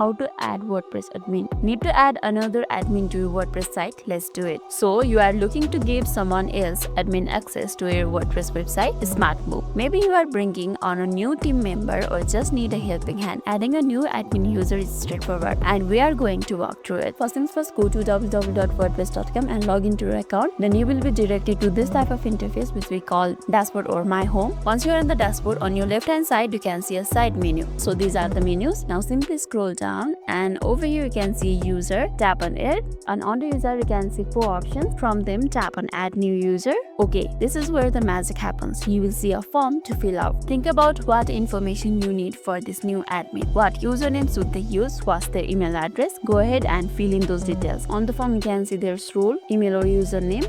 How to add WordPress admin. Need to add another admin to your WordPress site? Let's do it. So you are looking to give someone else admin access to your WordPress website? Smart move. Maybe you are bringing on a new team member or just need a helping hand. Adding a new admin user is straightforward and we are going to walk through it. First things first, go to www.wordpress.com and log into your account. Then you will be directed to this type of interface which we call dashboard or my home. Once you are in the dashboard, on your left hand side you can see a side menu. So these are the menus. Now simply scroll down and over here you can see user. Tap on it and on the user you can see 4 options. From them tap on add new user. Okay, this is where the magic happens. You will see a form to fill out. Think about what information you need for this new admin. What username should they use? What's their email address? Go ahead and fill in those details. On the form you can see their role, email or username.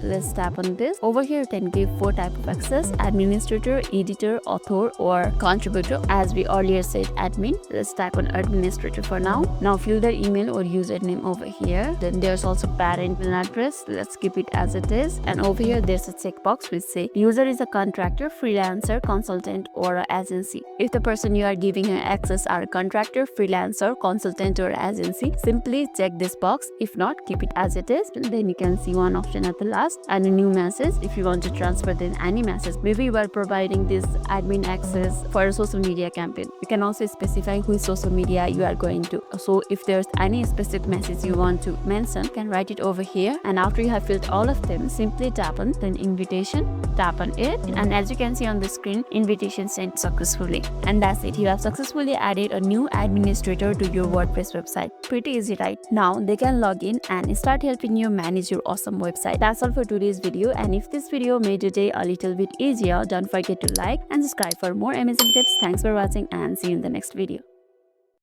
Let's tap on this. Over here you can give 4 types of access: administrator, editor, author or contributor. As we earlier said admin, let's type on administrator for now. Now fill the email or username over here. Then there's also parent email address. Let's keep it as it is. And over here there's a checkbox which say user is a contractor, freelancer, consultant or an agency. If the person you are giving access are a contractor, freelancer, consultant or agency, simply check this box. If not, keep it as it is. And then you can see one option at the last and a new message if you want to transfer then any message. Maybe you are providing this admin access for a social media campaign. You can also specify which social media you are going to. So if there's any specific message you want to mention, you can write it over here. And after you have filled all of them, simply tap on then invitation, tap on it, and as you can see on the screen, invitation sent successfully. And that's it. You have successfully added a new administrator to your WordPress website. Pretty easy, right? Now they can log in and start helping you manage your awesome website. That's all for today's video, and if this video made your day a little bit easier, don't forget to like and subscribe for more amazing tips. Thanks for watching and see you in the next video.